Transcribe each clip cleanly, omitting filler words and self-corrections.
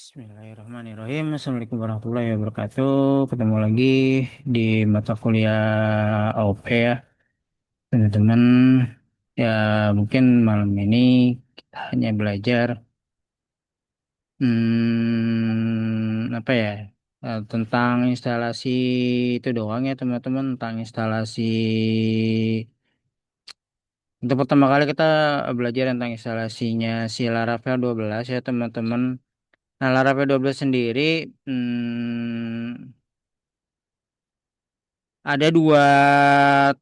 Bismillahirrahmanirrahim. Assalamualaikum warahmatullahi wabarakatuh. Ketemu lagi di mata kuliah AOP ya, teman-teman. Ya, mungkin malam ini kita hanya belajar apa ya? Tentang instalasi itu doang ya, teman-teman. Tentang instalasi. Untuk pertama kali kita belajar tentang instalasinya si Laravel 12 ya, teman-teman. Nah, Laravel 12 sendiri, ada dua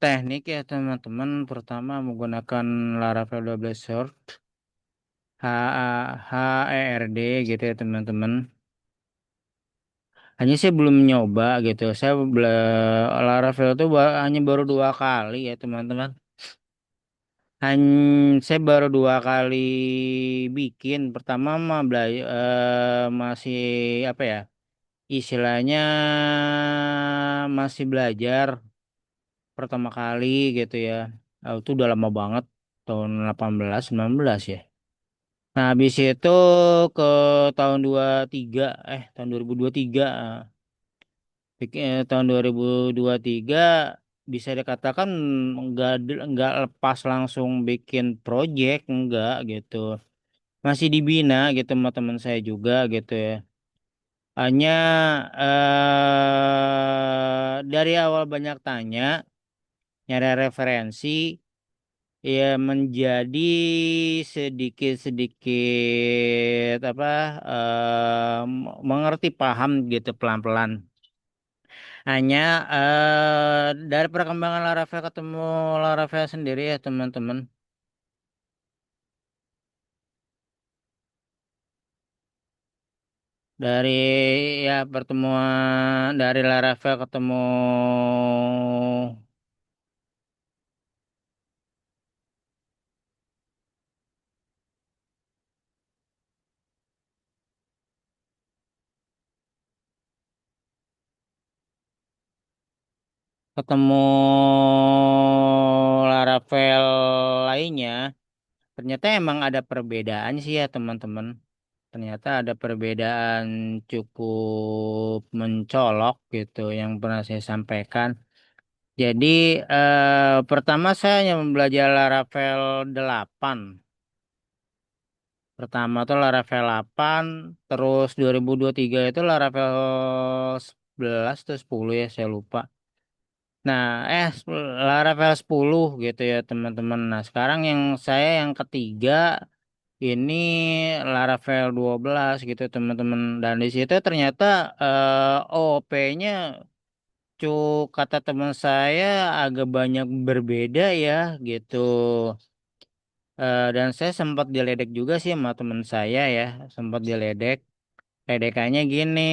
teknik ya teman-teman. Pertama menggunakan Laravel 12 Short HERD gitu ya teman-teman. Hanya saya belum nyoba gitu. Laravel itu hanya baru dua kali ya teman-teman. Hanya saya baru dua kali bikin. Pertama mah masih apa ya? Istilahnya masih belajar pertama kali gitu ya. Itu udah lama banget, tahun 18 19 ya. Nah, habis itu ke tahun 23 tahun 2023 tahun 2023 bisa dikatakan enggak lepas langsung bikin project enggak gitu. Masih dibina gitu sama teman saya juga gitu ya. Hanya dari awal banyak tanya, nyari referensi. Ya menjadi sedikit-sedikit mengerti paham gitu pelan-pelan. Hanya dari perkembangan Laravel ketemu Laravel sendiri ya teman-teman. Dari ya pertemuan dari Laravel ketemu Laravel lainnya, ternyata emang ada perbedaan sih ya teman-teman. Ternyata ada perbedaan cukup mencolok gitu yang pernah saya sampaikan. Jadi pertama saya hanya belajar Laravel 8. Pertama tuh Laravel 8, terus 2023 itu Laravel 11 atau 10 ya saya lupa. Nah, Laravel 10 gitu ya teman-teman. Nah, sekarang yang ketiga ini Laravel 12 gitu teman-teman. Dan di situ ternyata OOP-nya kata teman saya agak banyak berbeda ya gitu. Dan saya sempat diledek juga sih sama teman saya ya, sempat diledek. Ledekannya gini,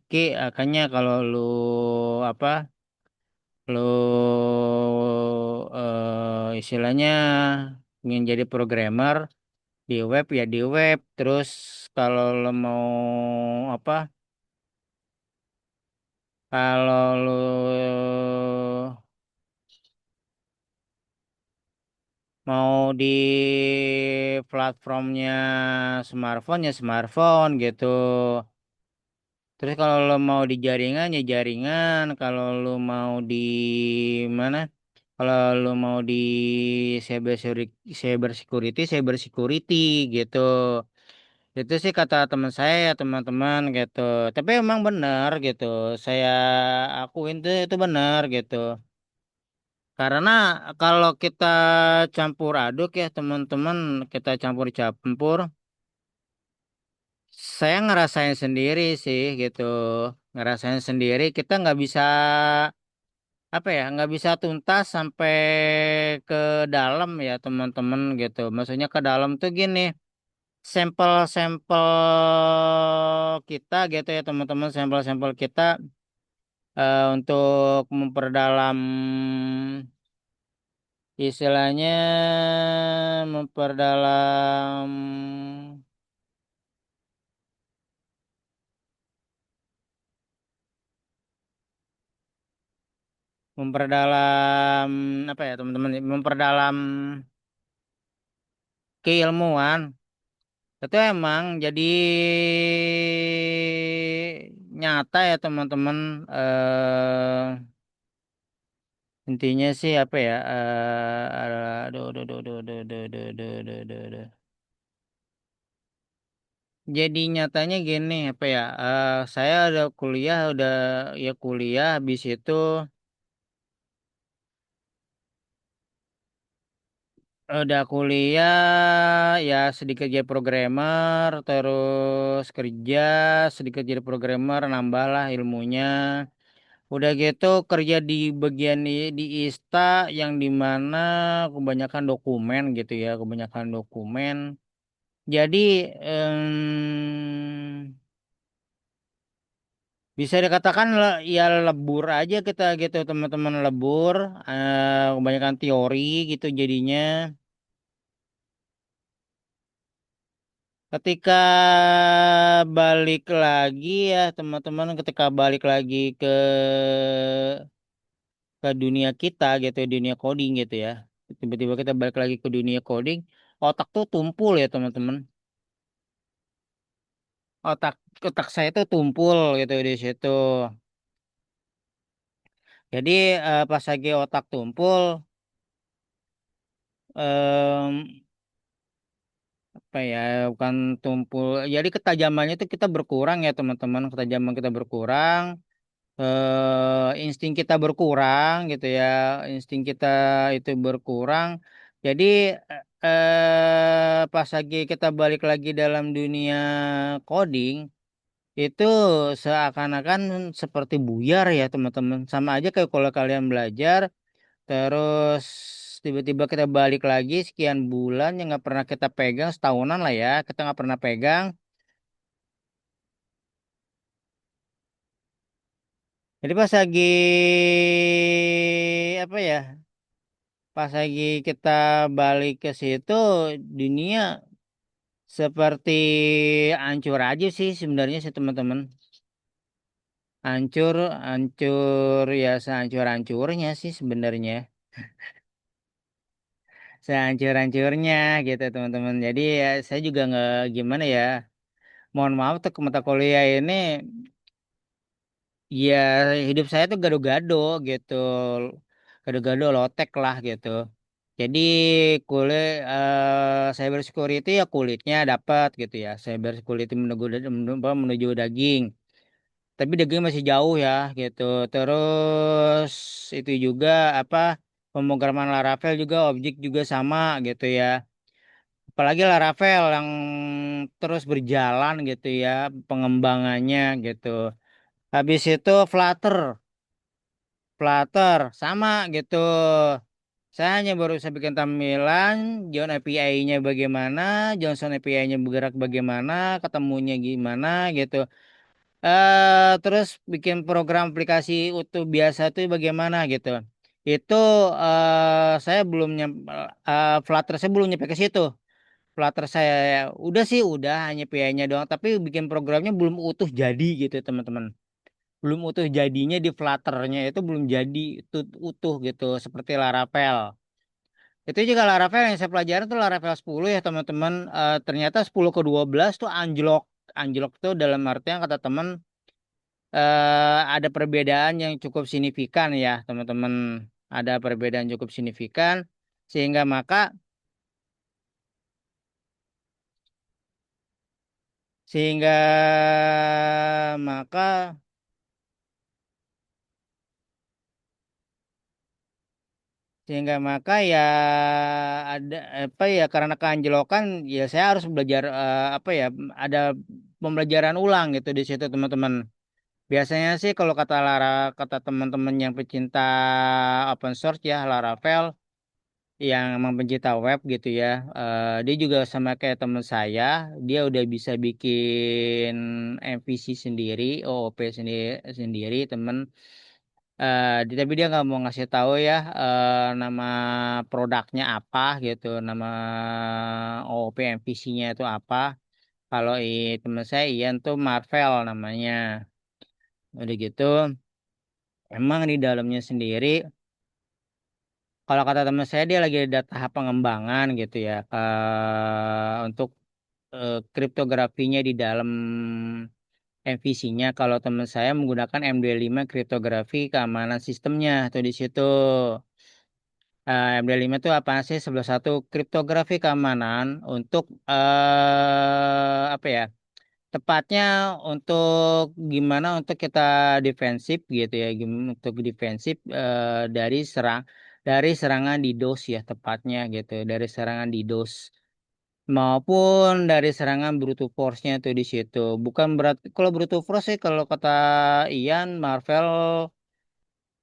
Ki, akannya kalau apa, lu istilahnya ingin jadi programmer di web ya di web. Terus kalau lo mau apa, kalau lu mau di platformnya smartphone ya smartphone gitu. Terus kalau lo mau di jaringan ya jaringan. Kalau lo mau di mana? Kalau lo mau di cyber security gitu. Itu sih kata teman saya ya teman-teman gitu. Tapi emang benar gitu. Saya akuin tuh itu benar gitu. Karena kalau kita campur aduk ya teman-teman, kita campur-campur, saya ngerasain sendiri sih gitu. Ngerasain sendiri kita nggak bisa apa ya, nggak bisa tuntas sampai ke dalam ya teman-teman gitu. Maksudnya ke dalam tuh gini, sampel-sampel kita gitu ya teman-teman, sampel-sampel kita untuk memperdalam istilahnya memperdalam memperdalam apa ya teman-teman, memperdalam keilmuan Itu emang jadi nyata ya teman-teman. Intinya sih apa ya? Aduh, aduh, aduh, aduh, aduh, aduh, aduh, aduh, aduh, aduh, aduh. Jadi nyatanya gini apa ya? Saya udah kuliah, kuliah. Habis itu udah kuliah ya sedikit jadi programmer, terus kerja sedikit jadi programmer, nambahlah ilmunya. Udah gitu kerja di bagian di ISTA yang dimana kebanyakan dokumen gitu ya, kebanyakan dokumen. Jadi bisa dikatakan ya lebur aja kita gitu teman-teman lebur, kebanyakan teori gitu jadinya. Ketika balik lagi ya teman-teman, ketika balik lagi ke dunia kita gitu, dunia coding gitu ya. Tiba-tiba kita balik lagi ke dunia coding, otak tuh tumpul ya teman-teman. Otak otak saya tuh tumpul gitu di situ. Jadi pas lagi otak tumpul, em, apa ya, bukan tumpul. Jadi ketajamannya itu kita berkurang ya teman-teman. Ketajaman kita berkurang. Insting kita berkurang gitu ya, insting kita itu berkurang. Jadi pas lagi kita balik lagi dalam dunia coding itu seakan-akan seperti buyar ya teman-teman, sama aja kayak kalau kalian belajar terus tiba-tiba kita balik lagi sekian bulan yang nggak pernah kita pegang, setahunan lah ya kita nggak pernah pegang. Jadi pas lagi apa ya, pas lagi kita balik ke situ, dunia seperti hancur aja sih sebenarnya sih teman-teman. Hancur, hancur ya sehancur-hancurnya sih sebenarnya. Sehancur-hancurnya gitu teman-teman. Jadi ya saya juga nggak gimana ya. Mohon maaf tuh ke mata kuliah ini, ya hidup saya tuh gado-gado gitu. Gado-gado lotek lah gitu. Jadi kulit cyber security ya kulitnya dapat gitu ya. Cyber security menuju daging. Tapi daging masih jauh ya gitu. Terus itu juga apa, pemrograman Laravel juga objek juga sama gitu ya. Apalagi Laravel yang terus berjalan gitu ya pengembangannya gitu. Habis itu Flutter, Flutter sama gitu. Saya hanya baru bisa bikin tampilan, John API-nya bagaimana, Johnson API-nya bergerak bagaimana, ketemunya gimana gitu. Terus bikin program aplikasi utuh biasa tuh bagaimana gitu. Itu saya belum Flutter saya belum nyampe ke situ. Flutter saya udah sih udah hanya API-nya doang, tapi bikin programnya belum utuh jadi gitu teman-teman. Belum utuh jadinya di Flutter-nya itu belum jadi utuh gitu seperti Laravel. Itu juga Laravel yang saya pelajarin tuh Laravel 10 ya teman-teman. Ternyata 10 ke 12 tuh anjlok. Anjlok tuh dalam artian kata teman ada perbedaan yang cukup signifikan ya teman-teman. Ada perbedaan cukup signifikan sehingga maka sehingga maka ya ada apa ya, karena keanjlokan ya saya harus belajar apa ya, ada pembelajaran ulang gitu di situ teman-teman. Biasanya sih kalau kata teman-teman yang pecinta open source ya Laravel yang emang pencinta web gitu ya, dia juga sama kayak teman saya, dia udah bisa bikin MVC sendiri, OOP sendiri sendiri temen. Tapi dia nggak mau ngasih tahu ya nama produknya apa gitu, nama OOP MVC-nya itu apa. Kalau teman saya Ian tuh Marvel namanya. Udah gitu, emang di dalamnya sendiri, kalau kata teman saya dia lagi ada tahap pengembangan gitu ya, kriptografinya di dalam MVC-nya. Kalau teman saya menggunakan MD5 kriptografi keamanan sistemnya tuh di situ. MD5 itu apa sih? Sebelah satu kriptografi keamanan untuk apa ya? Tepatnya untuk gimana untuk kita defensif gitu ya, untuk defensif dari serangan DDoS ya tepatnya gitu, dari serangan DDoS maupun dari serangan brute force-nya tuh di situ. Bukan berarti kalau brute force sih kalau kata Ian Marvel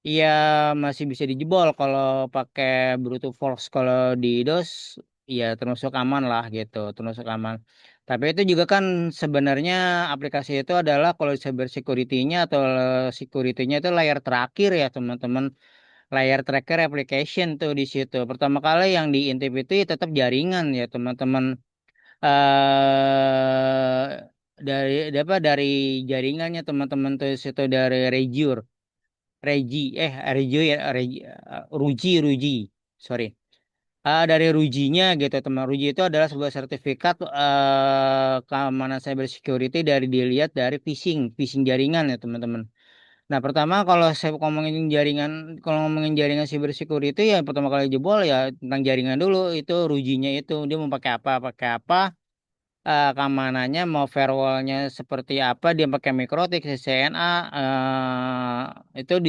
iya masih bisa dijebol kalau pakai brute force. Kalau di DDoS ya termasuk aman lah gitu, termasuk aman. Tapi itu juga kan sebenarnya aplikasi itu adalah kalau cyber security-nya atau security-nya itu layar terakhir ya teman-teman. Layar tracker application tuh di situ. Pertama kali yang diintip itu ya tetap jaringan ya teman-teman. Dari jaringannya teman-teman tuh situ dari Rejur. Regio ya Ruji sorry. Dari Rujinya gitu teman. Ruji itu adalah sebuah sertifikat keamanan cyber security dari dilihat dari phishing jaringan ya teman-teman. Nah pertama kalau saya ngomongin jaringan cyber security ya pertama kali jebol ya tentang jaringan dulu itu Rujinya itu dia mau pakai apa keamanannya mau firewallnya seperti apa dia pakai MikroTik CCNA itu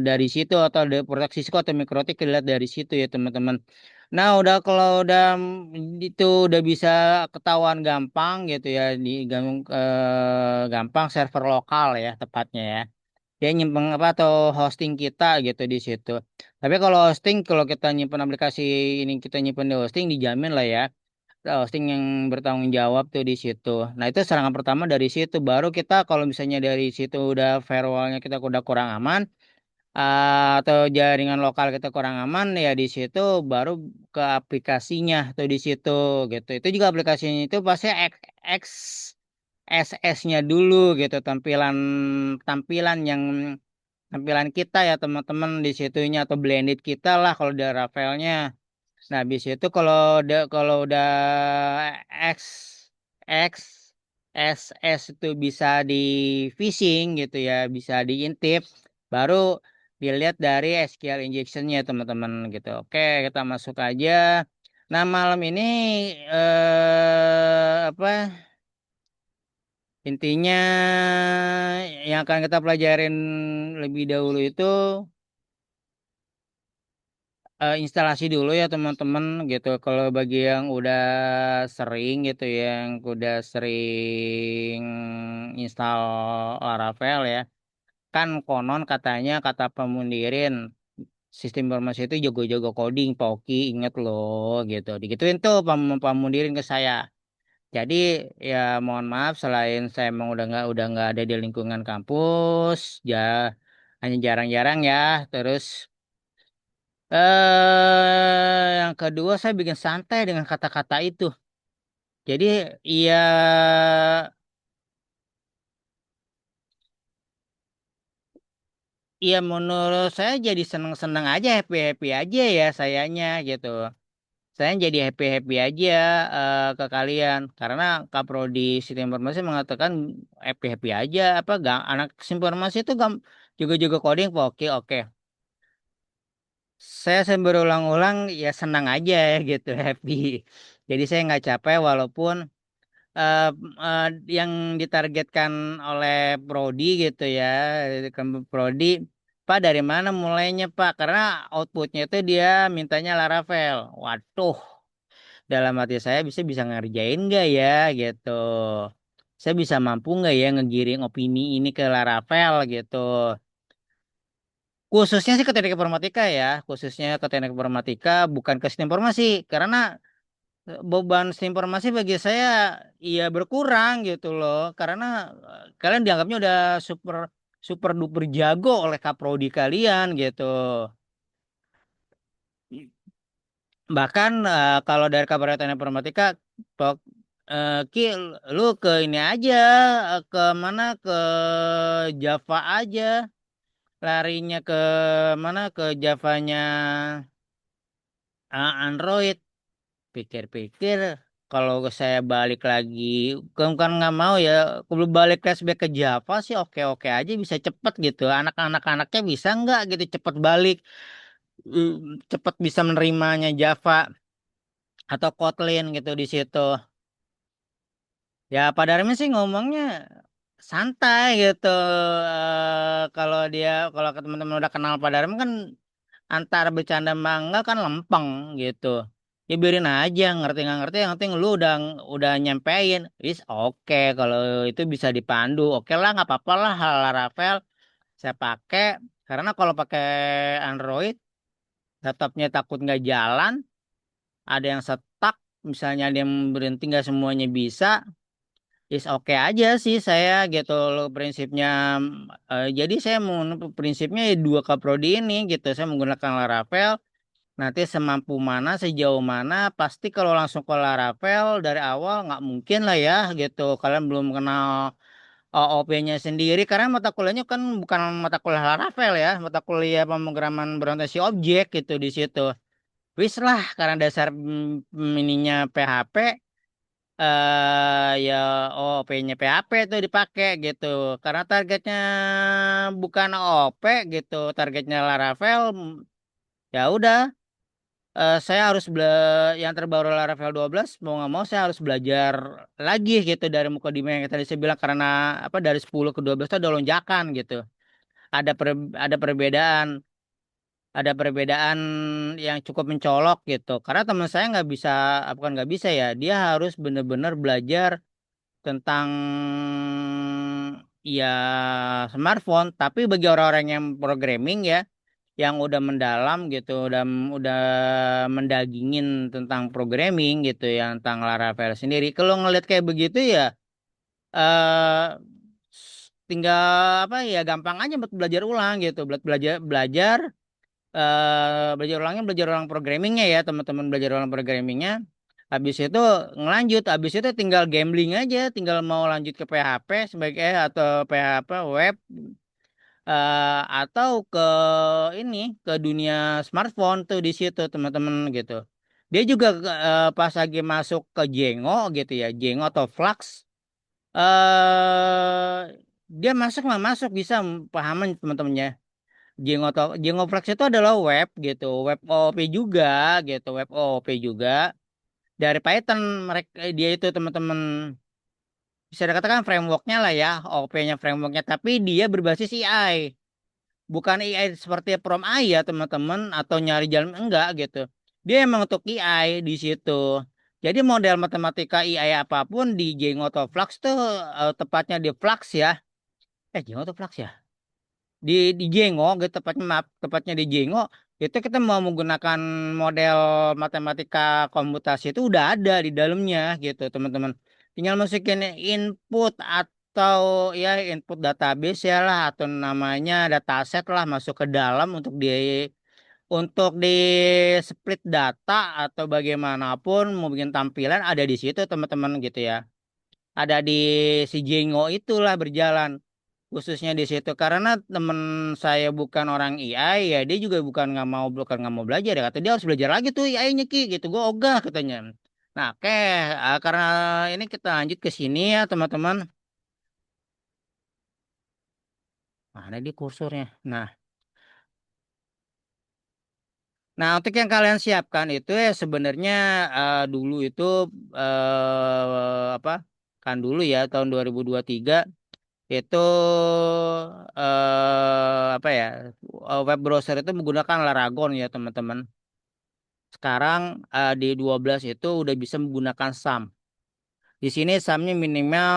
dari situ atau dari produk Cisco atau MikroTik dilihat dari situ ya teman-teman. Nah udah kalau udah itu udah bisa ketahuan gampang gitu ya gampang server lokal ya tepatnya ya. Dia nyimpen apa atau hosting kita gitu di situ. Tapi kalau hosting kalau kita nyimpen aplikasi ini kita nyimpen di hosting dijamin lah ya hosting yang bertanggung jawab tuh di situ. Nah, itu serangan pertama dari situ. Baru kita kalau misalnya dari situ udah firewallnya kita udah kurang aman atau jaringan lokal kita kurang aman ya di situ baru ke aplikasinya tuh di situ gitu. Itu juga aplikasinya itu pasti XSS-nya dulu gitu tampilan tampilan yang tampilan kita ya teman-teman di situnya atau blended kita lah kalau di Ravelnya. Nah, habis itu kalau udah X X S S itu bisa di phishing gitu ya, bisa diintip, baru dilihat dari SQL injectionnya teman-teman gitu. Oke, kita masuk aja. Nah, malam ini apa? Intinya yang akan kita pelajarin lebih dahulu itu instalasi dulu ya teman-teman gitu. Kalau bagi yang udah sering gitu ya, yang udah sering install Laravel ya, kan konon katanya kata pemundirin sistem informasi itu jago-jago coding, Poki inget loh gitu. Digituin tuh pemundirin ke saya. Jadi ya mohon maaf selain saya emang udah nggak ada di lingkungan kampus, ya hanya jarang-jarang ya. Terus yang kedua saya bikin santai dengan kata-kata itu. Jadi iya iya menurut saya jadi seneng-seneng aja, happy-happy aja ya sayanya gitu. Saya jadi happy-happy aja ke kalian karena Kaprodi Sistem Informasi mengatakan happy-happy aja apa anak sistem informasi itu juga coding kok. Oke oke. Saya berulang-ulang ya senang aja ya gitu happy. Jadi saya nggak capek walaupun eh, eh, yang ditargetkan oleh Prodi gitu ya, ke Prodi, Pak dari mana mulainya Pak? Karena outputnya itu dia mintanya Laravel. Waduh, dalam hati saya bisa bisa ngerjain nggak ya gitu. Saya bisa mampu nggak ya ngegiring opini ini ke Laravel gitu. Khususnya sih ke teknik informatika ya, khususnya ke teknik informatika bukan ke sistem informasi karena beban informasi bagi saya iya berkurang gitu loh karena kalian dianggapnya udah super super duper jago oleh kaprodi kalian gitu bahkan kalau dari kabupaten informatika pok- Ki lu ke ini aja ke mana ke Java aja larinya ke mana ke Javanya Android pikir-pikir kalau saya balik lagi, kan nggak mau ya. Kalau balik flashback ke Java sih oke-oke aja, bisa cepet gitu. Anak-anaknya bisa nggak gitu cepet balik, eh, cepet bisa menerimanya Java atau Kotlin gitu di situ. Ya pada akhirnya sih ngomongnya santai gitu. Kalau ke teman-teman udah kenal pada akhirnya kan antara bercanda sama enggak kan lempeng gitu. Ya biarin aja, ngerti nggak ngerti, yang penting lu udah nyampein. Is oke kalau itu bisa dipandu. Oke lah, nggak apa-apa lah, hal Laravel saya pakai. Karena kalau pakai Android, laptopnya takut nggak jalan, ada yang stuck, misalnya ada yang berhenti nggak semuanya bisa. Is oke aja sih saya gitu loh prinsipnya. Jadi saya mau prinsipnya ya dua kaprodi ini gitu. Saya menggunakan Laravel. Nanti semampu mana, sejauh mana, pasti kalau langsung ke Laravel dari awal nggak mungkin lah ya gitu. Kalian belum kenal OOP-nya sendiri, karena mata kuliahnya kan bukan mata kuliah Laravel ya, mata kuliah pemrograman berorientasi objek gitu di situ. Wis lah, karena dasar ininya PHP, ya OOP-nya PHP itu dipakai gitu. Karena targetnya bukan OOP gitu, targetnya Laravel, ya udah. Saya harus yang terbaru Laravel 12 mau nggak mau saya harus belajar lagi gitu dari Mukadimah yang tadi saya bilang, karena apa dari 10 ke 12 itu ada lonjakan gitu. Ada per, ada perbedaan, ada perbedaan yang cukup mencolok gitu. Karena teman saya nggak bisa, bukan nggak bisa ya, dia harus benar-benar belajar tentang ya smartphone, tapi bagi orang-orang yang programming ya, yang udah mendalam gitu, udah mendagingin tentang programming gitu ya, tentang Laravel sendiri. Kalau ngeliat kayak begitu ya, eh tinggal apa ya, gampang aja buat belajar ulang gitu, belajar belajar belajar ulang programmingnya ya, teman-teman belajar ulang programmingnya. Habis itu ngelanjut, habis itu tinggal gambling aja, tinggal mau lanjut ke PHP sebagai atau PHP web, atau ke ini ke dunia smartphone tuh di situ teman-teman gitu. Dia juga pas lagi masuk ke Jengo gitu ya, Jengo atau Flux, eh dia masuk nggak masuk bisa pahaman teman-temannya. Jengo Flex itu adalah web gitu, web OOP juga gitu, web OOP juga dari Python. Mereka dia itu teman-teman bisa dikatakan frameworknya lah ya, OOP-nya frameworknya, tapi dia berbasis AI. Bukan AI seperti Prom AI ya teman-teman, atau nyari jalan enggak gitu. Dia emang untuk AI di situ. Jadi model matematika AI apapun di Django atau Flux tuh, tepatnya di Flux ya. Django atau Flux ya? Di Django gitu, tepatnya maaf, tepatnya di Django itu kita mau menggunakan model matematika komputasi itu udah ada di dalamnya gitu teman-teman. Tinggal masukin input atau ya input database ya lah, atau namanya dataset lah, masuk ke dalam untuk di split data atau bagaimanapun mau bikin tampilan ada di situ teman-teman gitu ya. Ada di si Jengo itulah berjalan khususnya di situ, karena temen saya bukan orang AI ya, dia juga bukan nggak mau belajar ya, kata dia harus belajar lagi tuh AI-nya Ki gitu. Gue ogah katanya. Nah oke, karena ini kita lanjut ke sini ya teman-teman. Mana di kursornya? Nah, untuk yang kalian siapkan itu ya sebenarnya dulu itu apa? Kan dulu ya tahun 2023 itu apa ya? Web browser itu menggunakan Laragon ya, teman-teman. Sekarang di 12 itu udah bisa menggunakan SAM. Di sini SAM-nya minimal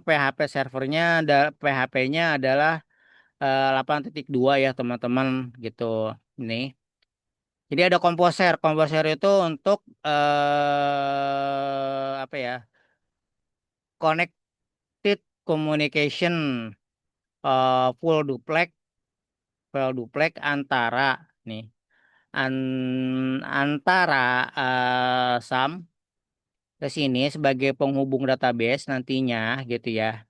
PHP servernya PHP-nya adalah 8.2 ya, teman-teman gitu. Ini. Jadi ada komposer. Komposer itu untuk apa ya? Connected communication, full duplex antara nih antara SAM ke sini sebagai penghubung database nantinya gitu ya.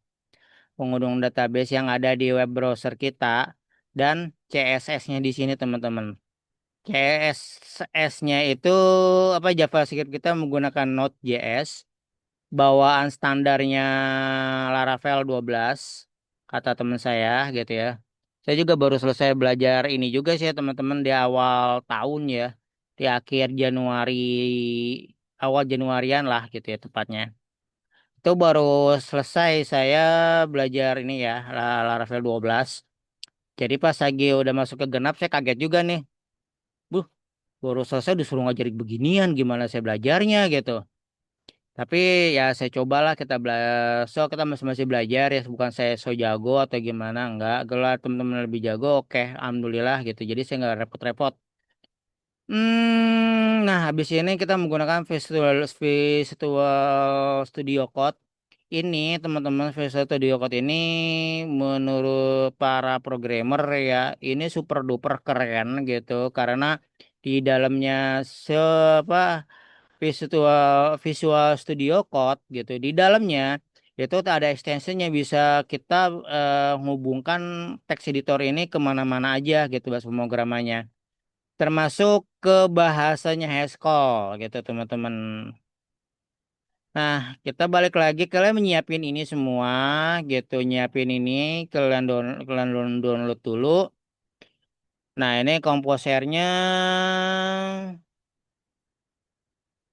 Penghubung database yang ada di web browser kita dan CSS-nya di sini teman-teman. CSS-nya itu apa JavaScript kita menggunakan Node.js, bawaan standarnya Laravel 12 kata teman saya gitu ya. Saya juga baru selesai belajar ini juga sih ya, teman-teman di awal tahun ya, di akhir Januari, awal Januarian lah gitu ya tepatnya. Itu baru selesai saya belajar ini ya, Laravel 12. Jadi pas lagi udah masuk ke genap saya kaget juga nih. Buh, baru selesai disuruh ngajarin beginian gimana saya belajarnya gitu. Tapi ya saya cobalah kita belajar. So kita masih-masih belajar ya, bukan saya so jago atau gimana, enggak. Gelar teman-teman lebih jago, oke, alhamdulillah gitu. Jadi saya nggak repot-repot. Nah, habis ini kita menggunakan Visual Studio Code. Ini teman-teman Visual Studio Code ini menurut para programmer ya, ini super duper keren gitu karena di dalamnya apa Visual Studio Code gitu. Di dalamnya itu ada extensionnya bisa kita menghubungkan text editor ini kemana-mana aja gitu bahasa pemrogramannya. Termasuk ke bahasanya Haskell gitu teman-teman. Nah, kita balik lagi kalian menyiapin ini semua gitu, nyiapin ini kalian download dulu. Nah, ini komposernya.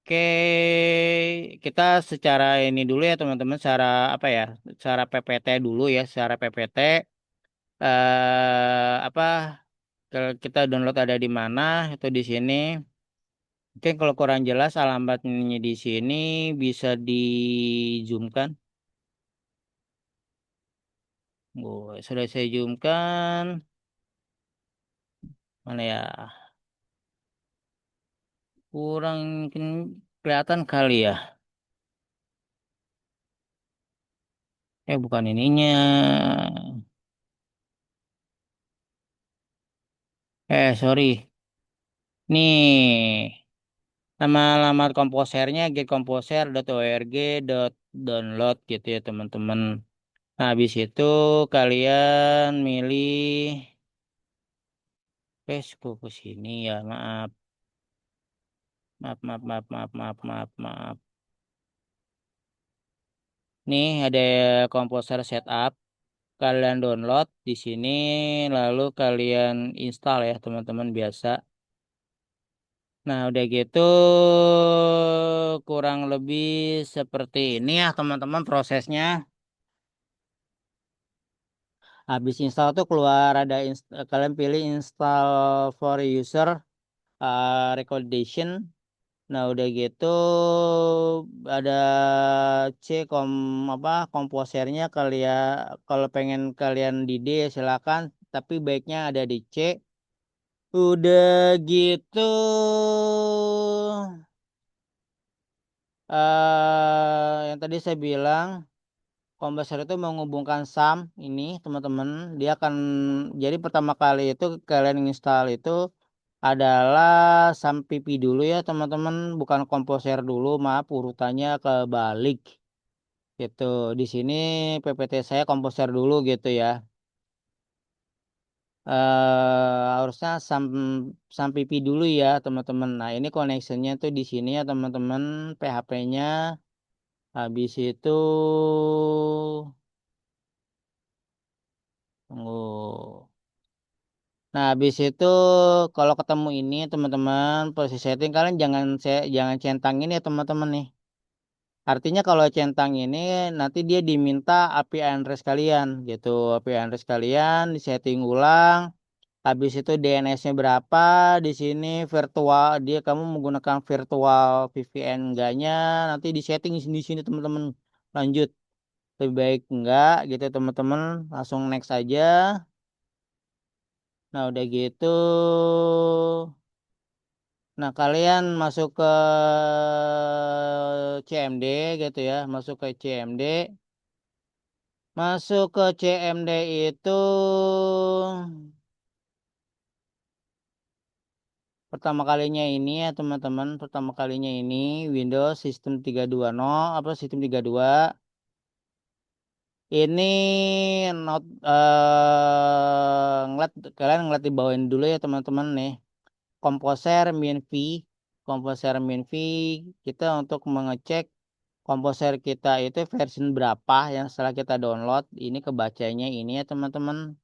Oke, kita secara ini dulu ya teman-teman, secara apa ya? Secara PPT dulu ya, secara PPT apa kita download ada di mana? Itu di sini. Oke, kalau kurang jelas alamatnya di sini bisa di zoomkan. Oh, sudah saya zoomkan. Mana ya? Kurang mungkin kelihatan kali ya. Bukan ininya. Sorry. Nih. Nama alamat komposernya getcomposer.org.download gitu ya teman-teman. Nah, habis itu kalian milih ke sini ya. Maaf. Maaf, maaf, maaf, maaf, maaf, maaf, maaf. Nih ada komposer setup. Kalian download di sini lalu kalian install ya teman-teman biasa. Nah, udah gitu kurang lebih seperti ini ya teman-teman prosesnya. Habis install tuh keluar ada kalian pilih install for user recommendation. Nah, udah gitu ada C apa komposernya kalian kalau pengen kalian di D silakan, tapi baiknya ada di C. Udah gitu yang tadi saya bilang komposer itu menghubungkan SAM ini teman-teman. Dia akan jadi pertama kali itu kalian install itu adalah SAM PP dulu ya teman-teman, bukan komposer dulu. Maaf urutannya kebalik gitu. Di sini PPT saya komposer dulu gitu ya. Harusnya SAM PP dulu ya teman-teman. Nah, ini connectionnya tuh di sini ya teman-teman, PHP-nya. Habis itu tunggu. Nah, habis itu kalau ketemu ini teman-teman posisi setting kalian jangan centangin ya teman-teman nih. Artinya kalau centang ini nanti dia diminta API address kalian gitu. API address kalian disetting ulang. Habis itu DNS-nya berapa? Di sini virtual dia kamu menggunakan virtual VPN enggaknya nanti disetting di sini teman-teman. Lanjut. Lebih baik enggak gitu teman-teman. Langsung next aja. Nah, udah gitu. Nah, kalian masuk ke CMD gitu ya, masuk ke CMD. Masuk ke CMD itu pertama kalinya ini ya teman-teman, pertama kalinya ini Windows Sistem 320 apa Sistem 32. Ini not ngeliat kalian ngeliat di bawain dulu ya teman-teman nih. Composer MinV. Composer MinV kita untuk mengecek komposer kita itu versi berapa yang setelah kita download ini kebacanya ini ya teman-teman.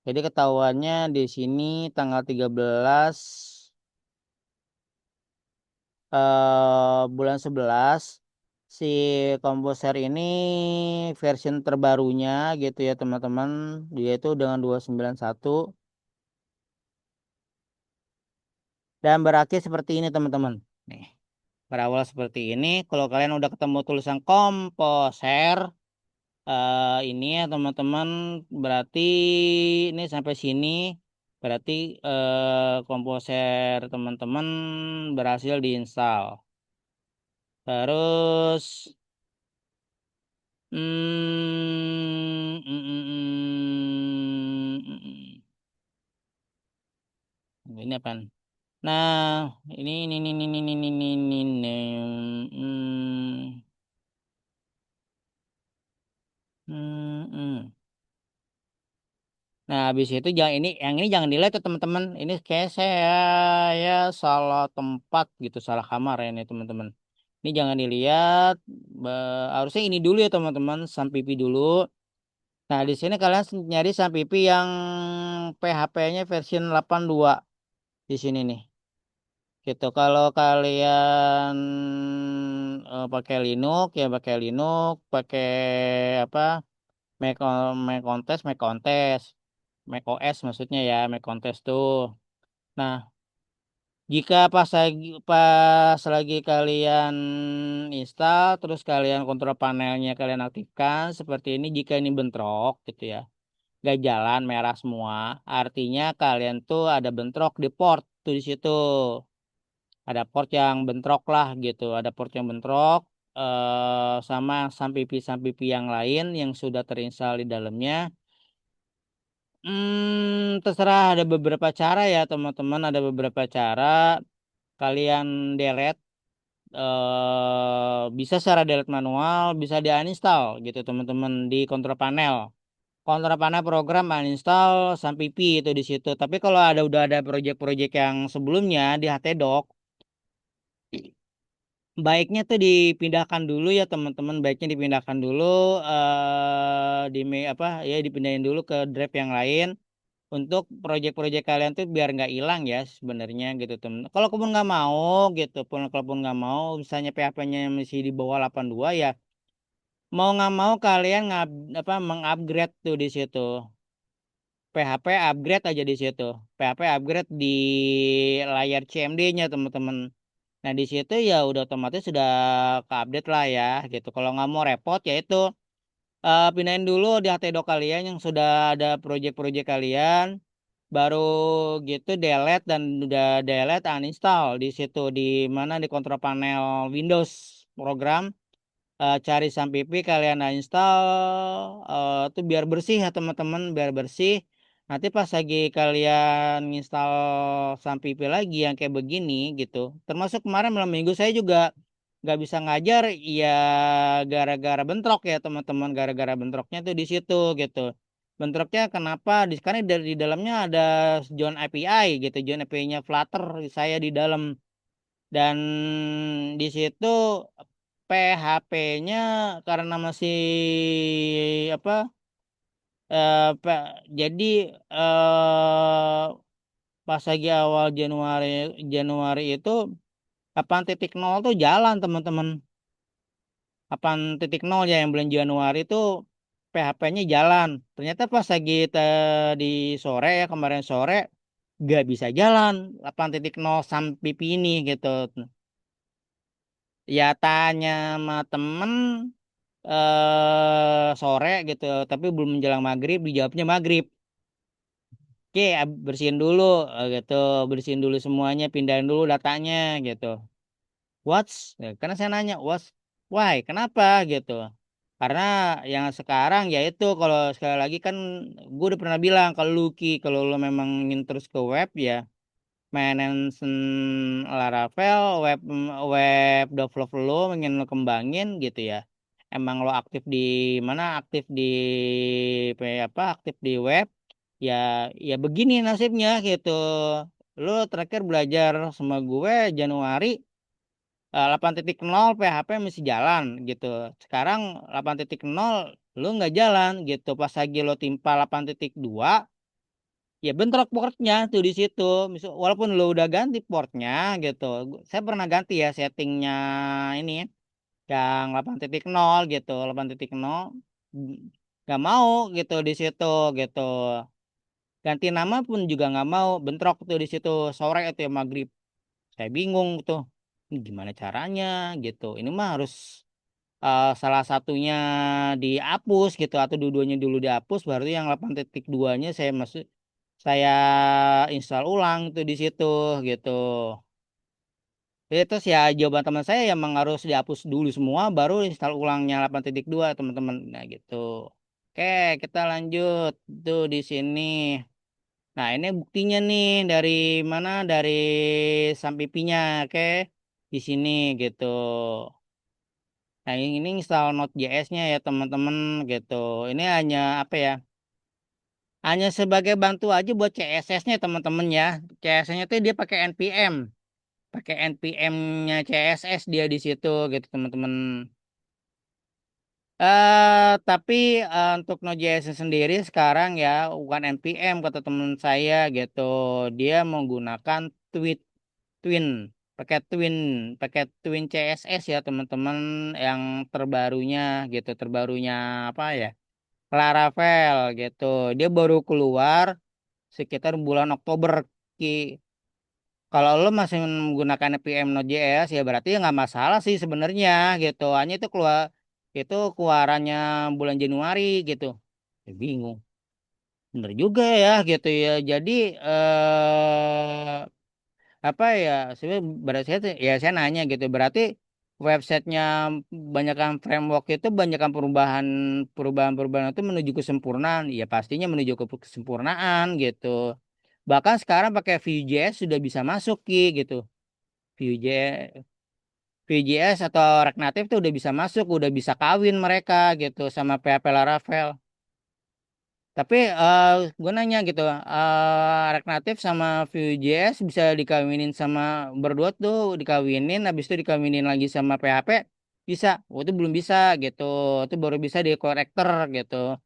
Jadi ketahuannya di sini tanggal 13 bulan 11 si komposer ini versi terbarunya gitu ya teman-teman. Dia itu dengan 291 dan berakhir seperti ini teman-teman. Nih, berawal seperti ini. Kalau kalian udah ketemu tulisan komposer ini ya teman-teman berarti ini sampai sini berarti komposer teman-teman berhasil diinstal. Terus ini apa? Nah, ini. Hmm, hmm. Nah, habis itu jangan ini, yang ini jangan dilihat tuh teman-teman. Ini kayak saya ya salah tempat gitu, salah kamar ya ini teman-teman. Ini jangan dilihat. Harusnya ini dulu ya teman-teman, Sampipi dulu. Nah, di sini kalian nyari Sampipi yang PHP-nya versi 82 di sini nih. Gitu. Kalau kalian pakai Linux ya pakai Linux, pakai apa? Mac Mac Kontes, Mac Kontes. macOS maksudnya ya, Mac Kontes tuh. Nah, jika pas lagi kalian install, terus kalian kontrol panelnya kalian aktifkan seperti ini. Jika ini bentrok gitu ya, gak jalan merah semua, artinya kalian tuh ada bentrok di port tuh di situ. Ada port yang bentrok lah gitu, ada port yang bentrok sama sampipi-sampipi yang lain yang sudah terinstal di dalamnya. Terserah ada beberapa cara ya teman-teman, ada beberapa cara kalian delete bisa secara delete manual, bisa di uninstall gitu teman-teman di kontrol panel. Kontrol panel program uninstall sampai pi itu di situ. Tapi kalau udah ada project-project yang sebelumnya di htdoc, baiknya tuh dipindahkan dulu ya teman-teman, baiknya dipindahkan dulu apa ya dipindahin dulu ke drive yang lain untuk proyek-proyek kalian tuh biar nggak hilang ya sebenarnya gitu temen. Kalau kamu nggak mau gitu pun kalaupun nggak mau misalnya PHP-nya masih di bawah 82 ya mau nggak mau kalian apa mengupgrade tuh di situ. PHP upgrade aja di situ. PHP upgrade di layar CMD-nya teman-teman. Nah di situ ya udah otomatis sudah ke-update lah ya gitu. Kalau nggak mau repot ya itu pindahin dulu di htdoc kalian yang sudah ada project-project kalian baru gitu delete dan udah delete uninstall di situ di mana di kontrol panel Windows program cari Sampipi kalian uninstall tuh biar bersih ya teman-teman biar bersih nanti pas lagi kalian install Sampipi lagi yang kayak begini gitu termasuk kemarin malam minggu saya juga nggak bisa ngajar ya gara-gara bentrok ya teman-teman gara-gara bentroknya tuh di situ gitu bentroknya kenapa karena dari dalamnya ada John API gitu John API-nya Flutter saya di dalam dan di situ PHP-nya karena masih apa jadi pas lagi awal Januari Januari itu 8.0 tuh jalan teman-teman 8.0 ya yang bulan Januari itu PHP-nya jalan. Ternyata pas lagi di sore ya kemarin sore gak bisa jalan 8.0 sampai ini gitu. Ya tanya sama temen sore gitu, tapi belum menjelang maghrib dijawabnya maghrib. Oke, bersihin dulu gitu, bersihin dulu semuanya, pindahin dulu datanya gitu. What's? Ya, karena saya nanya, why? Kenapa gitu? Karena yang sekarang yaitu kalau sekali lagi kan gue udah pernah bilang kalau Lucky kalau lo memang ingin terus ke web ya maintenance Laravel web web develop lo ingin lo kembangin gitu ya. Emang lo aktif di mana aktif di apa aktif di web ya ya begini nasibnya gitu. lu terakhir belajar sama gue Januari 8.0 PHP masih jalan gitu. Sekarang 8.0 lu nggak jalan gitu. Pas lagi lo timpa 8.2 ya bentrok portnya tuh di situ. Misal, walaupun lo udah ganti portnya gitu. Saya pernah ganti ya settingnya ini yang 8.0 gitu. 8.0 nggak mau gitu di situ gitu. Ganti nama pun juga nggak mau, bentrok tuh di situ sore itu ya maghrib. Saya bingung tuh, ini gimana caranya gitu. Ini mah harus salah satunya dihapus gitu atau dua-duanya dulu dihapus, baru yang 8.2-nya saya masuk, saya install ulang tuh di situ gitu. Itu sih ya jawaban teman saya yang emang harus dihapus dulu semua, baru install ulangnya 8.2 teman-teman. Nah gitu. Oke, kita lanjut tuh di sini. Nah, ini buktinya nih dari mana? Dari Sampipinya, oke? Di sini gitu. Nah, ini install Node.js-nya ya, teman-teman gitu. Ini hanya apa ya? Hanya sebagai bantu aja buat CSS-nya, teman-teman ya. CSS-nya tuh dia pakai npm. Pakai npm-nya CSS dia di situ gitu, teman-teman. Tapi untuk Node.js sendiri sekarang ya bukan npm kata teman saya gitu. Dia menggunakan Twit Twin, pakai Twin, pakai Twin CSS ya teman-teman yang terbarunya gitu, terbarunya apa ya? Laravel gitu. Dia baru keluar sekitar bulan Oktober. Ki. Kalau lo masih menggunakan npm Node.js ya berarti ya nggak masalah sih sebenarnya gitu. Hanya itu keluarannya bulan Januari gitu. Ya, bingung. Bener juga ya gitu ya. Jadi apa ya sebenarnya berarti saya nanya gitu berarti websitenya banyakkan framework itu banyakkan perubahan itu menuju kesempurnaan ya pastinya menuju ke kesempurnaan gitu bahkan sekarang pakai Vue.js sudah bisa masuk gitu Vue.js Vue.js atau React Native tuh udah bisa masuk udah bisa kawin mereka gitu sama PHP Laravel. Tapi gue nanya gitu, React Native sama Vue.js bisa dikawinin sama berdua tuh dikawinin, habis itu dikawinin lagi sama PHP bisa. Oh, itu belum bisa gitu, itu baru bisa di connector gitu.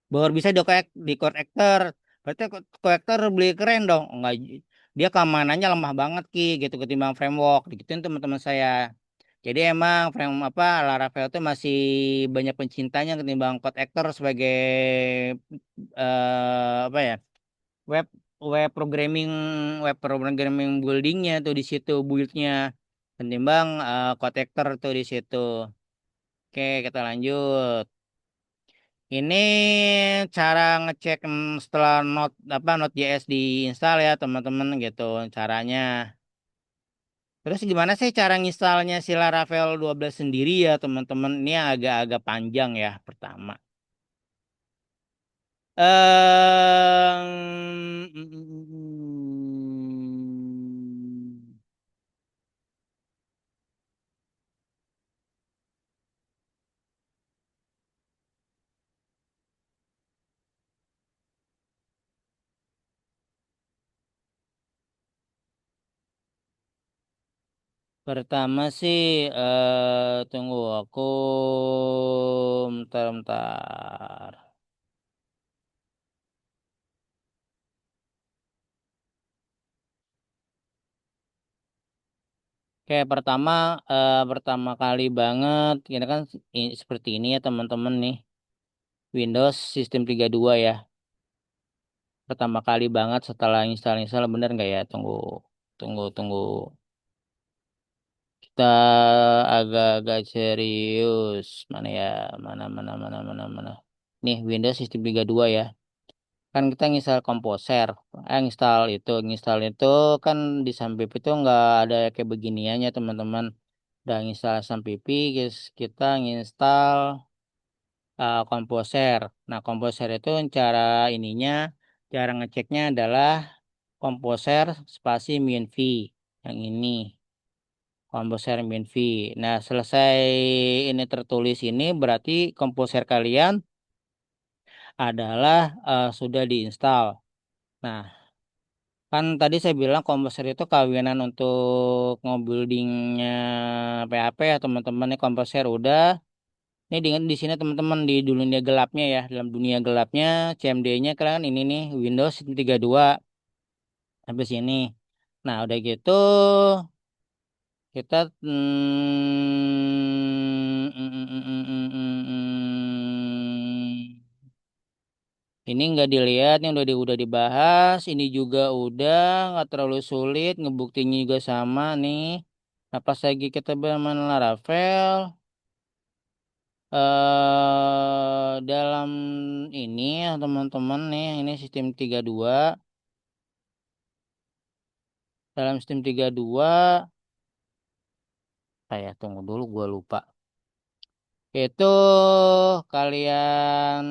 Baru bisa di connector. Berarti connector beli keren dong. Enggak, dia keamanannya lemah banget gitu ketimbang framework. Digituin teman-teman saya. Jadi emang frame apa Laravel itu masih banyak pencintanya ketimbang Code Actor sebagai apa ya web web programming web programming buildingnya tuh di situ buildnya ketimbang Code Actor tuh di situ. Oke kita lanjut. Ini cara ngecek setelah Node.js diinstal ya teman-teman gitu caranya. Terus gimana sih cara nginstalnya si Laravel 12 sendiri ya teman-teman? Ini agak-agak panjang ya pertama. Pertama sih tunggu aku bentar. Kayak pertama kali banget kita kan seperti ini ya teman-teman nih. Windows Sistem 32 ya. Pertama kali banget setelah install bener nggak ya? Tunggu, tunggu, tunggu. Kita agak-agak serius. Mana ya? Mana. Nih Windows Sistem 32 ya. Kan kita nginstal Composer. Nginstal itu kan di Sampip itu nggak ada kayak beginiannya teman-teman. Udah nginstal Sampip, kita nginstal Composer. Nah, Composer itu cara ngeceknya adalah Composer spasi minv yang ini. Composer minv. Nah, selesai ini tertulis ini berarti Composer kalian adalah sudah diinstal. Nah, kan tadi saya bilang komposer itu kawinan untuk nge-buildingnya PHP ya teman-teman. Ini komposer udah. Ini di sini teman-teman di dunia gelapnya ya. Dalam dunia gelapnya CMD-nya kan ini nih Windows 32 sampai sini. Nah, udah gitu kita ini nggak dilihat, yang udah dibahas. Ini juga udah nggak terlalu sulit, ngebuktinya juga sama nih. Nah, pas lagi kita bermain Laravel, dalam ini ya teman-teman nih, ini sistem 32. Dalam sistem 32, saya tunggu dulu, gua lupa. Itu kalian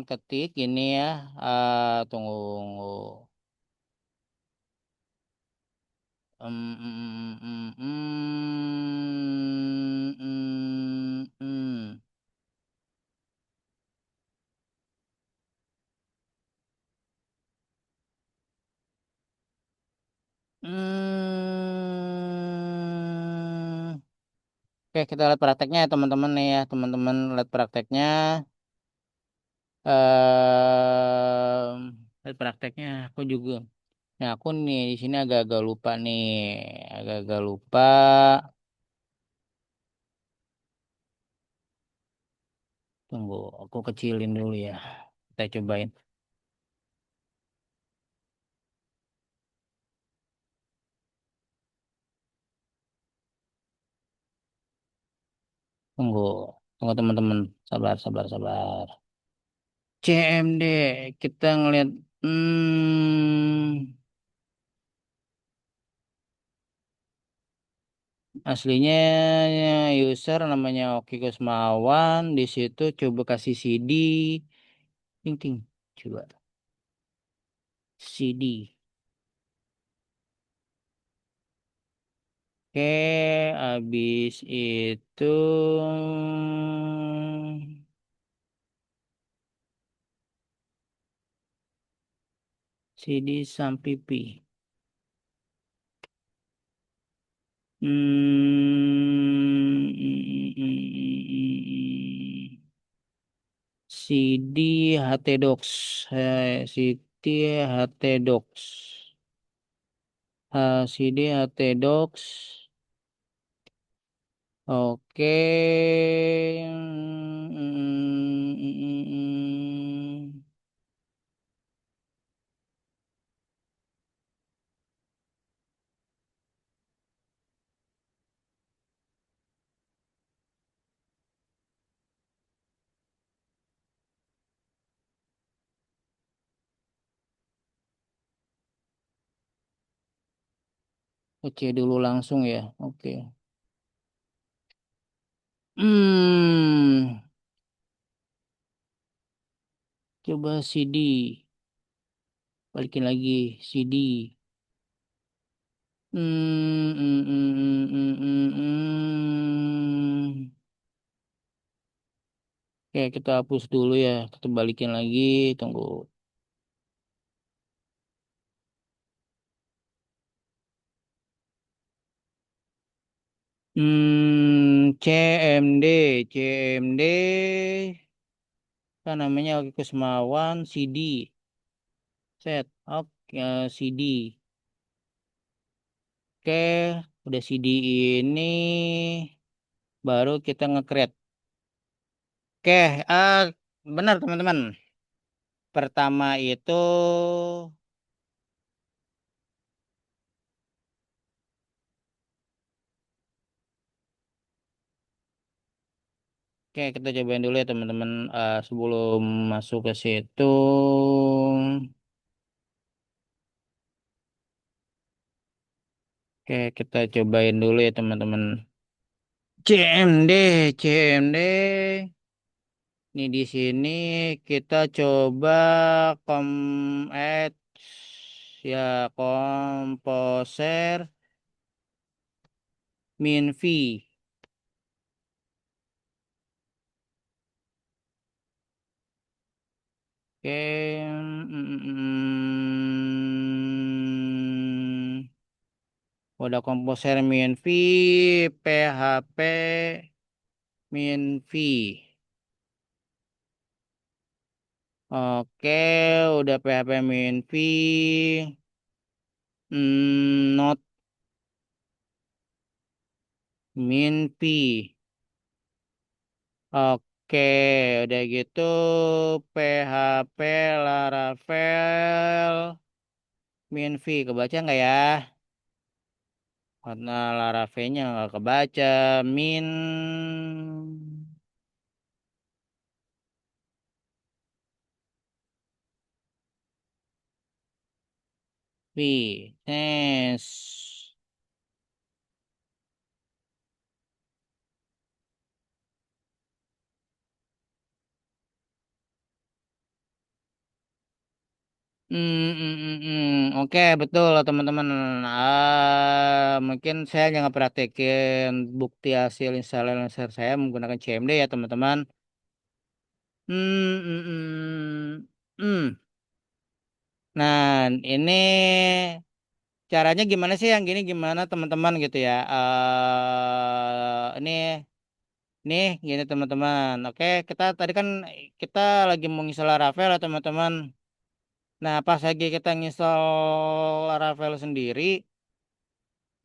ketik ini ya, tunggu. Em, em, em, Oke, kita lihat prakteknya ya teman-teman nih ya, teman-teman lihat prakteknya. Lihat prakteknya. Aku juga. Nah, aku nih di sini agak-agak lupa nih, agak-agak lupa. Tunggu, aku kecilin dulu ya. Kita cobain. Tunggu, tunggu teman-teman. Sabar, sabar, sabar. CMD, kita ngeliat. Aslinya user namanya Oki Kusmawan. Di situ coba kasih CD. Ting ting. Coba CD. Oke, habis itu CD Sampipi. CD HT CD HT Docs. CD HT Docs. Oke. Oke dulu langsung ya. Oke. Hmm, coba CD. Balikin lagi CD. Hmm, hmm, hmm, hmm, hmm, hmm. Oke, kita hapus dulu ya. Kita balikin lagi. Tunggu. CMD, CMD. Kan namanya Oki Kusmawan CD. Set. Oke, CD. Oke, udah CD ini. Baru kita nge-create. Oke, benar teman-teman. Pertama itu, oke kita cobain dulu ya teman-teman. Sebelum masuk ke situ, oke kita cobain dulu ya teman-teman. CMD, CMD. Ini di sini kita coba kom add ya komposer minv. Oke. Udah komposer min V, PHP min V. Oke, udah PHP min V. Not min P. Oke, udah gitu PHP Laravel min V. Kebaca nggak ya? Karena Laravelnya nggak kebaca. Min V. Yes. Oke, betul teman-teman. Mungkin saya jangan praktekin bukti hasil installer saya menggunakan CMD ya teman-teman. Hmm, mm, mm, mm. Nah, ini caranya gimana sih yang gini gimana teman-teman gitu ya? Ini nih gini teman-teman. Oke, kita tadi kan kita lagi mau install Laravel ya teman-teman. Nah, pas lagi kita nginstal Laravel sendiri,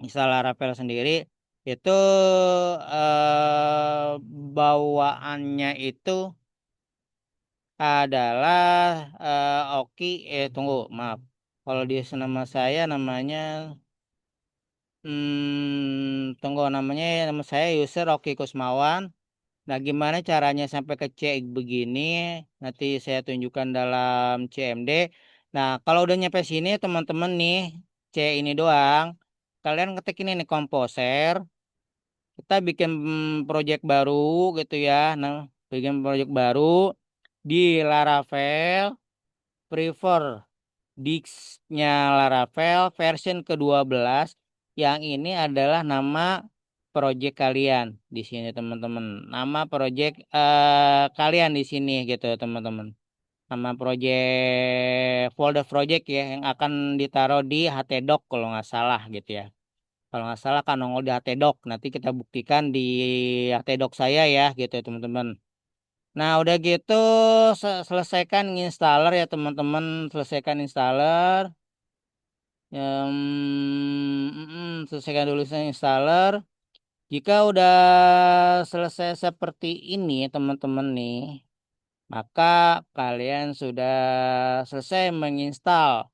install Laravel sendiri itu bawaannya itu adalah Oki tunggu maaf. Kalau di nama saya namanya tunggu namanya nama saya user Oki Kusmawan. Nah, gimana caranya sampai ke C begini? Nanti saya tunjukkan dalam CMD. Nah, kalau udah nyampe sini teman-teman nih, C ini doang. Kalian ketik ini nih komposer. Kita bikin project baru gitu ya. Nah, bikin project baru di Laravel Prefer Disk-nya Laravel version ke-12. Yang ini adalah nama project kalian di sini teman-teman. Nama project kalian di sini gitu teman-teman. Nama project folder project ya yang akan ditaruh di htdoc kalau nggak salah gitu ya. Kalau nggak salah kan nongol di htdoc. Nanti kita buktikan di htdoc saya ya gitu ya teman-teman. Nah, udah gitu selesaikan installer ya teman-teman, selesaikan installer. Selesaikan dulu installer. Jika udah selesai seperti ini teman-teman nih, maka kalian sudah selesai menginstal.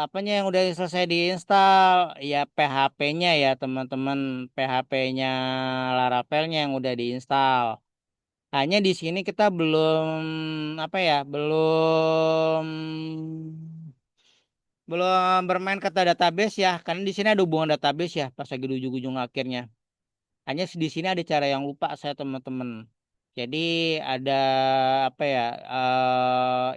Apanya yang udah selesai diinstal? Ya PHP-nya ya teman-teman, PHP-nya Laravelnya yang udah diinstal. Hanya di sini kita belum apa ya, belum bermain kata database ya, karena di sini ada hubungan database ya, pas lagi di ujung-ujung akhirnya. Hanya di sini ada cara yang lupa saya teman-teman. Jadi ada apa ya,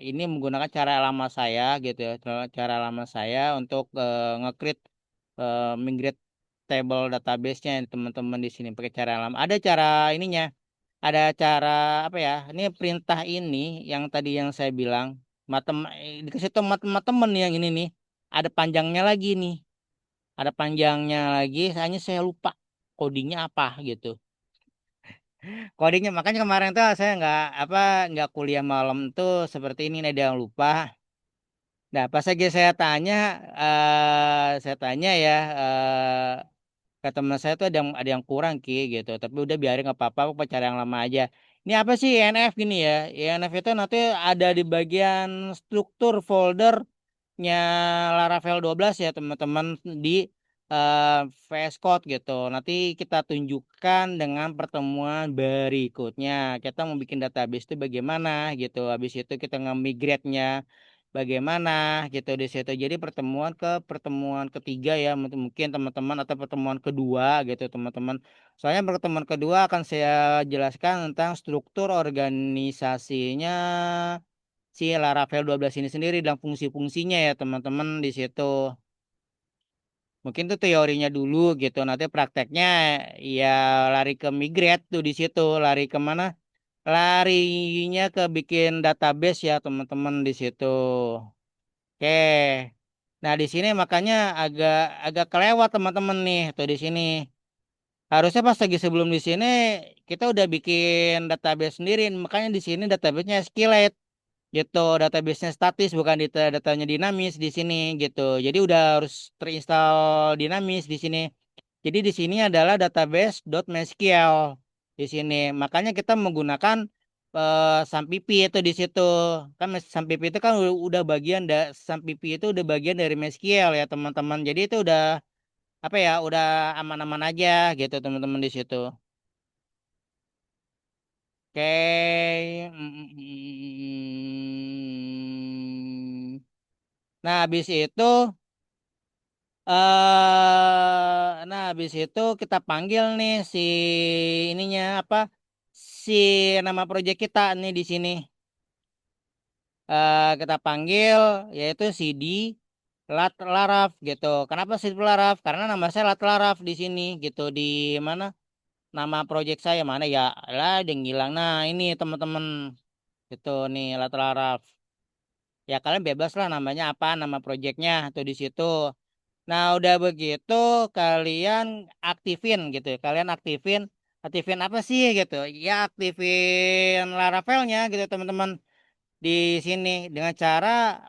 ini menggunakan cara lama saya gitu ya, cara lama saya untuk nge-create migrate table database-nya teman-teman di sini pakai cara lama. Ada cara ininya. Ada cara apa ya? Ini perintah ini yang tadi yang saya bilang dikasih tahu teman-teman yang ini nih. Ada panjangnya lagi nih. Ada panjangnya lagi. Hanya saya lupa codingnya apa gitu. Codingnya makanya kemarin tuh saya nggak kuliah malam tuh seperti ini ada yang lupa. Nah pas lagi saya tanya ya ke teman saya tuh ada yang kurang ki gitu. Tapi udah biarin nggak apa-apa, aku cara yang lama aja. Ini apa sih INF gini ya? INF itu nanti ada di bagian struktur foldernya Laravel 12 ya teman-teman di VS Code gitu. Nanti kita tunjukkan dengan pertemuan berikutnya. Kita mau bikin database itu bagaimana gitu. Habis itu kita nge-migrate-nya bagaimana gitu di situ. Jadi pertemuan ketiga ya mungkin teman-teman atau pertemuan kedua gitu teman-teman. Soalnya pertemuan kedua akan saya jelaskan tentang struktur organisasinya si Laravel 12 ini sendiri dan fungsi-fungsinya ya teman-teman di situ. Mungkin tuh teorinya dulu gitu. Nanti prakteknya ya lari ke migrate tuh di situ, lari ke mana? Larinya ke bikin database ya teman-teman di situ. Oke. Nah, di sini makanya agak agak kelewat teman-teman nih tuh di sini. Harusnya pas lagi sebelum di sini kita udah bikin database sendiri. Makanya di sini databasenya SQLite gitu, databasenya statis bukan datanya dinamis di sini gitu. Jadi udah harus terinstall dinamis di sini. Jadi di sini adalah database.mysql di sini. Makanya kita menggunakan SAMPP itu di situ. Kan SAMPP itu kan udah bagian SAMPP itu udah bagian dari MySQL ya teman-teman. Jadi itu udah apa ya, udah aman-aman aja gitu teman-teman di situ. Oke. Nah, habis itu habis itu kita panggil nih si ininya apa? Si nama proyek kita nih di sini. Kita panggil yaitu CD Lat Laraf gitu. Kenapa CD Laraf? Karena nama saya Lat Laraf di sini gitu. Di mana nama proyek saya mana ya? Lah, ada yang ngilang. Nah, ini teman-teman gitu nih Lat Laraf. Ya kalian bebas lah namanya apa, nama proyeknya tuh di situ. Nah, udah begitu kalian aktifin gitu ya. Kalian aktifin aktifin apa sih gitu? Ya aktifin Laravelnya gitu teman-teman di sini dengan cara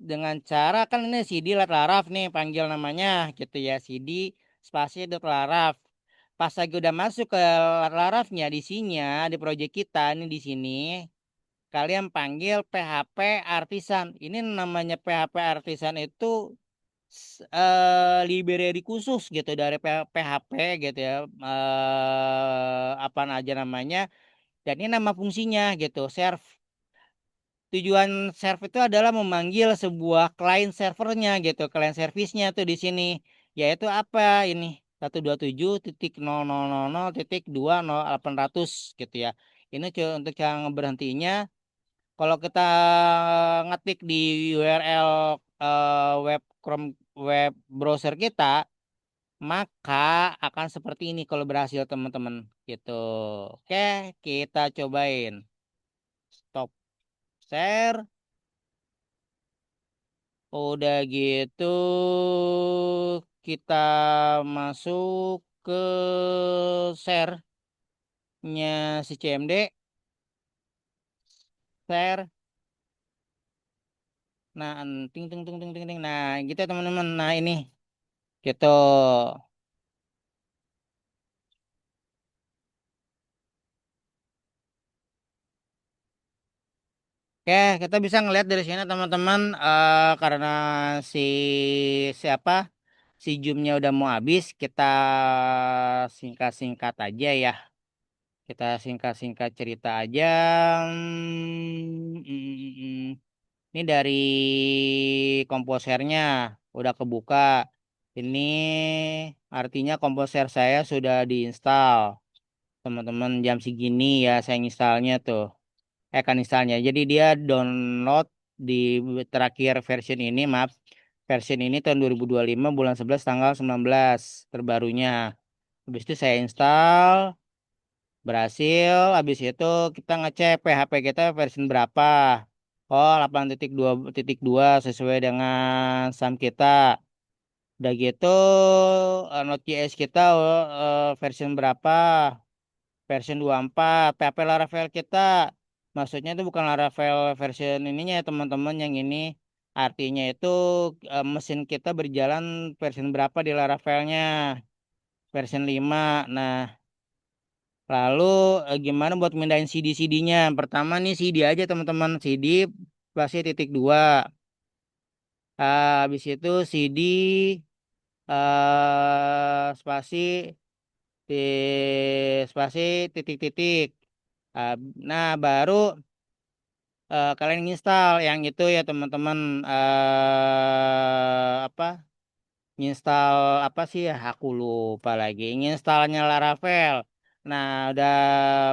dengan cara kan ini CD laraf nih panggil namanya gitu ya, CD spasi dot laraf. Pas lagi udah masuk ke larafnya di sini di project kita nih di sini kalian panggil PHP artisan. Ini namanya PHP artisan itu library khusus gitu dari PHP gitu ya, apa aja namanya, dan ini nama fungsinya gitu serve. Tujuan serve itu adalah memanggil sebuah client servernya gitu, client service-nya tuh di sini, yaitu apa ini 127.00.0.2.800 gitu ya. Ini untuk yang berhentinya. Kalau kita ngetik di URL web Chrome web browser kita, maka akan seperti ini kalau berhasil teman-teman gitu. Oke, kita cobain. Stop share. Udah gitu kita masuk ke share-nya si CMD, share. Nah, ting ting ting ting ting ting. Nah, gitu teman-teman. Nah, ini gitu. Oke, kita bisa ngelihat dari sini teman-teman, karena si siapa si zoomnya udah mau habis, kita singkat-singkat aja ya. Kita singkat-singkat cerita aja. Ini dari komposernya udah kebuka. Ini artinya komposer saya sudah diinstal. Teman-teman jam segini ya saya installnya tuh. Kan installnya. Jadi dia download di terakhir version ini, maaf. Version ini tahun 2025 bulan 11 tanggal 19 terbarunya. Habis itu saya install, berhasil. Habis itu kita ngecek PHP kita versi berapa. Oh, 8.2.2 sesuai dengan SAM kita. Udah gitu, Node.js kita versi berapa? Versi 24. PHP Laravel kita. Maksudnya itu bukan Laravel version ininya ya teman-teman. Yang ini artinya itu mesin kita berjalan versi berapa di Laravelnya. Versi 5. Nah, lalu gimana buat mindahin CD-CD-nya? Pertama nih CD aja teman-teman. CD pasti titik dua. Habis itu CD spasi spasi titik-titik. Ah, nah, baru kalian install yang itu ya teman-teman, apa? Install apa sih ya? Aku lupa lagi. Installnya Laravel. Nah, udah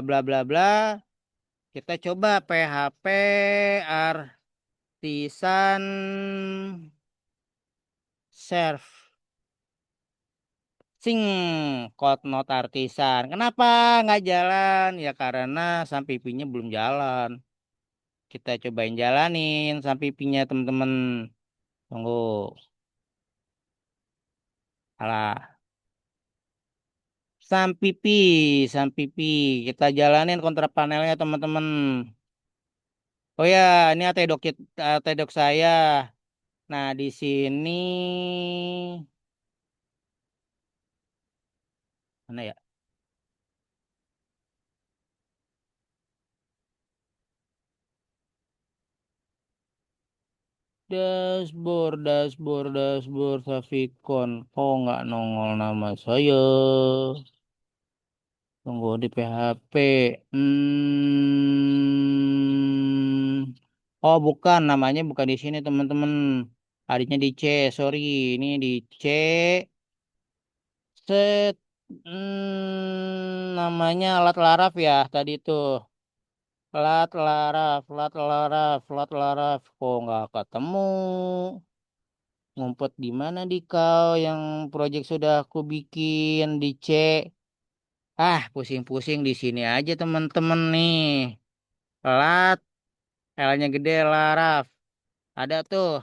bla bla bla. Kita coba PHP artisan serve. Sing Code Note Artisan. Kenapa nggak jalan? Ya karena Sampipinya belum jalan. Kita cobain jalanin Sampipinya temen-temen. Tunggu. Alah. Sampipi, Sampipi. Kita jalanin kontra panelnya teman-teman. Oh ya, ini AT Doc saya. Nah, di sini mana ya? Dashboard, Saficon. Kok nggak nongol nama saya? Tunggu di PHP. Oh, bukan. Namanya bukan di sini, teman-teman. Adanya di C. Sorry, ini di C. Set. Namanya alat laraf ya tadi tuh. Lat laraf. Kok nggak ketemu? Ngumpet di mana di kau yang proyek sudah aku bikin di C? Ah, pusing-pusing di sini aja teman-teman nih. Lat, L-nya gede, laraf. Ada tuh.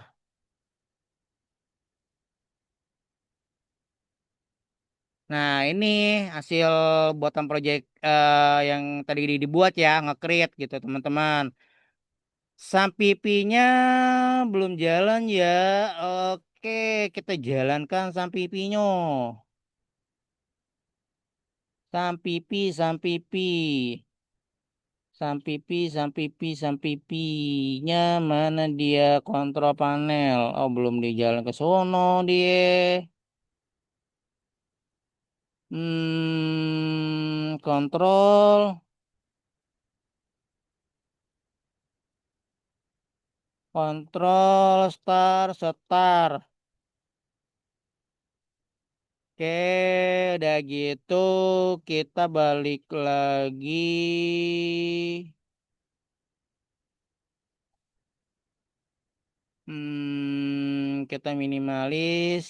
Nah, ini hasil buatan proyek yang tadi dibuat ya, nge-create gitu teman-teman. Sampipinya belum jalan ya. Oke, kita jalankan Sampipinya. Sampipi. Sampipinya mana dia kontrol panel? Oh, belum di jalan ke sono dia. Kontrol, start. Oke, udah gitu kita balik lagi. Kita minimalis.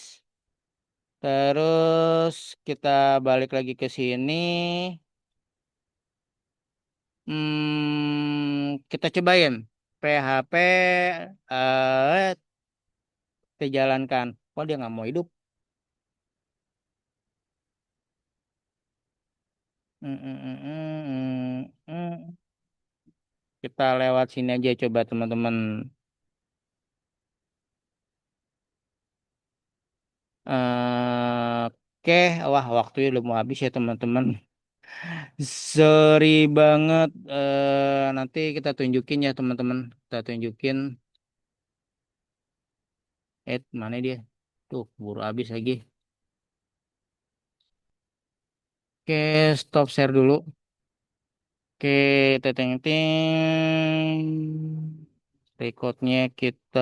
Terus kita balik lagi ke sini. Kita cobain PHP kita jalankan. Oh, dia nggak mau hidup. Hmm, hmm, hmm, hmm, hmm, hmm. Kita lewat sini aja coba teman-teman. Oke, wah waktunya udah mau habis ya teman-teman. Sorry banget. Nanti kita tunjukin ya teman-teman. Kita tunjukin. Mana dia? Tuh, buru habis lagi. Oke, stop share dulu. Oke, teteng ting. Recordnya kita